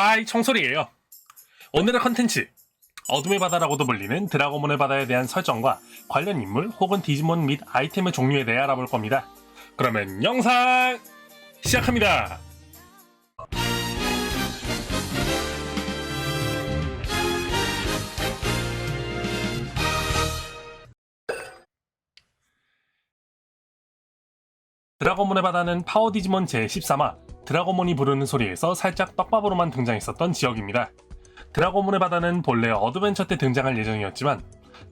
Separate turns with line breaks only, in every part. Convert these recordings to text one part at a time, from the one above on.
하이, 청솔이에요. 오늘의 컨텐츠, 어둠의 바다라고도 불리는 드라고몬의 바다에 대한 설정과 관련 인물 혹은 디지몬 및 아이템의 종류에 대해 알아볼 겁니다. 그러면 영상 시작합니다. 드라고몬의 바다는 파워 디지몬 제13화 드라고몬이 부르는 소리에서 살짝 떡밥으로만 등장했었던 지역입니다. 드라고몬의 바다는 본래 어드벤처 때 등장할 예정이었지만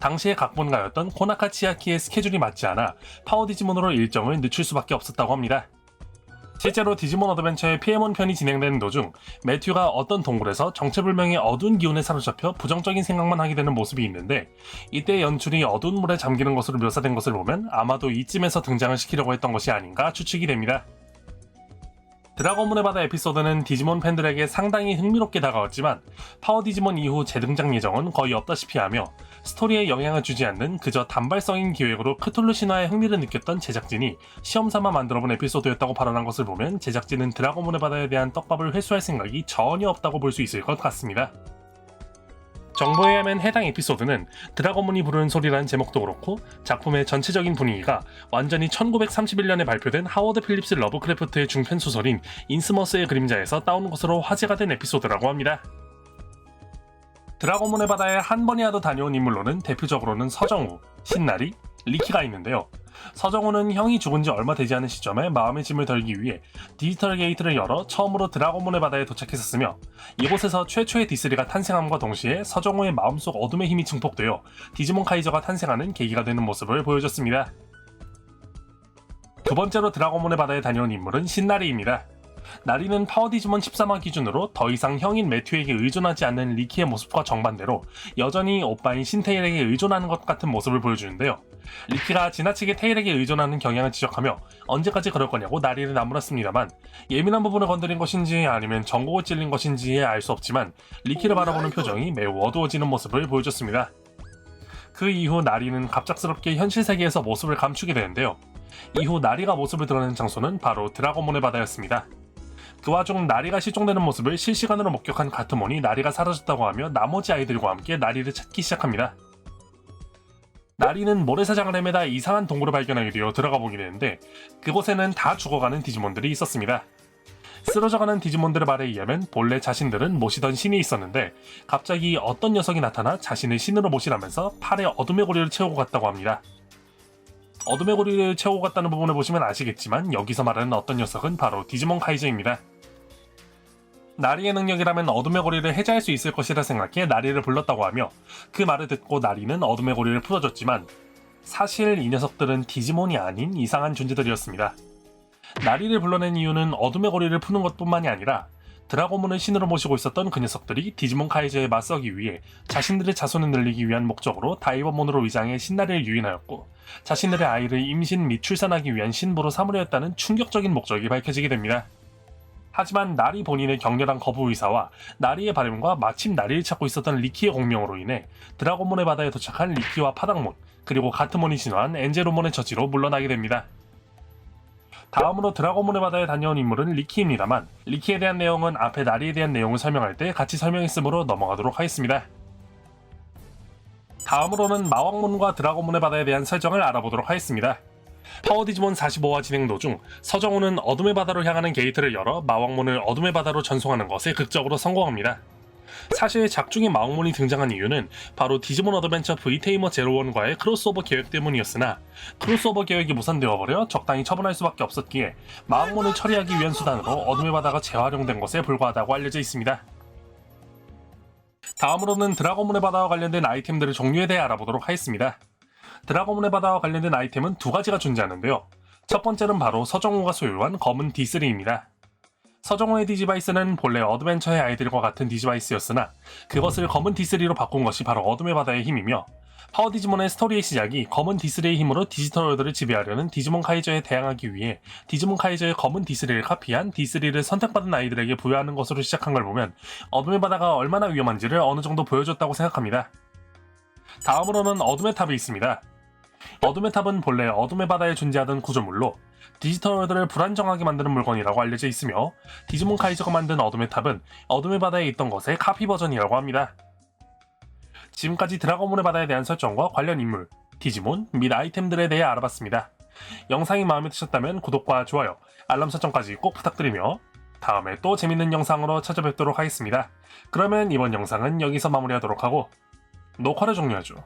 당시의 각본가였던 코나카 치아키의 스케줄이 맞지 않아 파워 디지몬으로 일정을 늦출 수밖에 없었다고 합니다. 실제로 디지몬 어드벤처의 피에몬 편이 진행되는 도중 매튜가 어떤 동굴에서 정체불명의 어두운 기운에 사로잡혀 부정적인 생각만 하게 되는 모습이 있는데, 이때 연출이 어두운 물에 잠기는 것으로 묘사된 것을 보면 아마도 이쯤에서 등장을 시키려고 했던 것이 아닌가 추측이 됩니다. 드라고몬의 바다 에피소드는 디지몬 팬들에게 상당히 흥미롭게 다가왔지만 파워 디지몬 이후 재등장 예정은 거의 없다시피 하며 스토리에 영향을 주지 않는 그저 단발성인 기획으로 크툴루 신화에 흥미를 느꼈던 제작진이 시험삼아 만들어본 에피소드였다고 발언한 것을 보면 제작진은 드라고몬의 바다에 대한 떡밥을 회수할 생각이 전혀 없다고 볼 수 있을 것 같습니다. 정보에 의하면 해당 에피소드는 드라고몬이 부르는 소리라는 제목도 그렇고 작품의 전체적인 분위기가 완전히 1931년에 발표된 하워드 필립스 러브크래프트의 중편 소설인 인스머스의 그림자에서 따온 것으로 화제가 된 에피소드라고 합니다. 드라고몬의 바다에 한 번이라도 다녀온 인물로는 대표적으로는 서정우, 신나리, 리키가 있는데요. 서정우는 형이 죽은 지 얼마 되지 않은 시점에 마음의 짐을 덜기 위해 디지털 게이트를 열어 처음으로 드라고몬의 바다에 도착했었으며, 이곳에서 최초의 디스리가 탄생함과 동시에 서정우의 마음속 어둠의 힘이 증폭되어 디지몬 카이저가 탄생하는 계기가 되는 모습을 보여줬습니다. 두 번째로 드라고몬의 바다에 다녀온 인물은 신나리입니다. 나리는 파워 디지몬 13화 기준으로 더 이상 형인 매튜에게 의존하지 않는 리키의 모습과 정반대로 여전히 오빠인 신테일에게 의존하는 것 같은 모습을 보여주는데요. 리키가 지나치게 테일에게 의존하는 경향을 지적하며 언제까지 그럴 거냐고 나리를 나무랐습니다만, 예민한 부분을 건드린 것인지 아니면 전곡을 찔린 것인지 알 수 없지만 리키를 바라보는 표정이 매우 어두워지는 모습을 보여줬습니다. 그 이후 나리는 갑작스럽게 현실 세계에서 모습을 감추게 되는데요. 이후 나리가 모습을 드러낸 장소는 바로 드라고몬의 바다였습니다. 그 와중 나리가 실종되는 모습을 실시간으로 목격한 가트몬이 나리가 사라졌다고 하며 나머지 아이들과 함께 나리를 찾기 시작합니다. 나리는 모래사장을 헤매다 이상한 동굴을 발견하게 되어 들어가 보게 되는데, 그곳에는 다 죽어가는 디지몬들이 있었습니다. 쓰러져가는 디지몬들의 말에 의하면 본래 자신들은 모시던 신이 있었는데 갑자기 어떤 녀석이 나타나 자신을 신으로 모시라면서 팔에 어둠의 고리를 채우고 갔다고 합니다. 어둠의 고리를 채우고 갔다는 부분을 보시면 아시겠지만 여기서 말하는 어떤 녀석은 바로 디지몬 카이저입니다. 나리의 능력이라면 어둠의 고리를 해제할 수 있을 것이라 생각해 나리를 불렀다고 하며, 그 말을 듣고 나리는 어둠의 고리를 풀어줬지만 사실 이 녀석들은 디지몬이 아닌 이상한 존재들이었습니다. 나리를 불러낸 이유는 어둠의 고리를 푸는 것뿐만이 아니라 드라고몬을 신으로 모시고 있었던 그 녀석들이 디지몬 카이저에 맞서기 위해 자신들의 자손을 늘리기 위한 목적으로 다이버몬으로 위장해 신나리를 유인하였고, 자신들의 아이를 임신 및 출산하기 위한 신부로 삼으려 했다는 충격적인 목적이 밝혀지게 됩니다. 하지만 나리 본인의 격렬한 거부 의사와 나리의 바램과 마침 나리를 찾고 있었던 리키의 공명으로 인해 드라고몬의 바다에 도착한 리키와 파닥몬, 그리고 가트몬이 진화한 엔제로몬의 저지로 물러나게 됩니다. 다음으로 드라고몬의 바다에 다녀온 인물은 리키입니다만, 리키에 대한 내용은 앞에 나리에 대한 내용을 설명할 때 같이 설명했으므로 넘어가도록 하겠습니다. 다음으로는 마왕몬과 드라고몬의 바다에 대한 설정을 알아보도록 하겠습니다. 파워 디지몬 45화 진행 도중 서정우는 어둠의 바다로 향하는 게이트를 열어 마왕몬을 어둠의 바다로 전송하는 것에 극적으로 성공합니다. 사실 작중에 마왕몬이 등장한 이유는 바로 디지몬 어드벤처 V테이머 제로원과의 크로스오버 계획 때문이었으나, 크로스오버 계획이 무산되어버려 적당히 처분할 수밖에 없었기에 마왕몬을 처리하기 위한 수단으로 어둠의 바다가 재활용된 것에 불과하다고 알려져 있습니다. 다음으로는 드라고몬의 바다와 관련된 아이템들의 종류에 대해 알아보도록 하겠습니다. 드라고몬의 바다와 관련된 아이템은 두 가지가 존재하는데요. 첫 번째는 바로 서정우가 소유한 검은 D3입니다. 서정우의 디지바이스는 본래 어드벤처의 아이들과 같은 디지바이스였으나 그것을 검은 D3로 바꾼 것이 바로 어둠의 바다의 힘이며, 파워 디지몬의 스토리의 시작이 검은 D3의 힘으로 디지털 월드를 지배하려는 디지몬 카이저에 대항하기 위해 디지몬 카이저의 검은 D3를 카피한 D3를 선택받은 아이들에게 부여하는 것으로 시작한 걸 보면 어둠의 바다가 얼마나 위험한지를 어느 정도 보여줬다고 생각합니다. 다음으로는 어둠의 탑이 있습니다. 어둠의 탑은 본래 어둠의 바다에 존재하던 구조물로 디지털 월드를 불안정하게 만드는 물건이라고 알려져 있으며 디지몬 카이저가 만든 어둠의 탑은 어둠의 바다에 있던 것의 카피 버전이라고 합니다. 지금까지 드라곤문의 바다에 대한 설정과 관련 인물, 디지몬 및 아이템들에 대해 알아봤습니다. 영상이 마음에 드셨다면 구독과 좋아요, 알람 설정까지 꼭 부탁드리며 다음에 또 재밌는 영상으로 찾아뵙도록 하겠습니다. 그러면 이번 영상은 여기서 마무리하도록 하고 녹화를 종료하죠.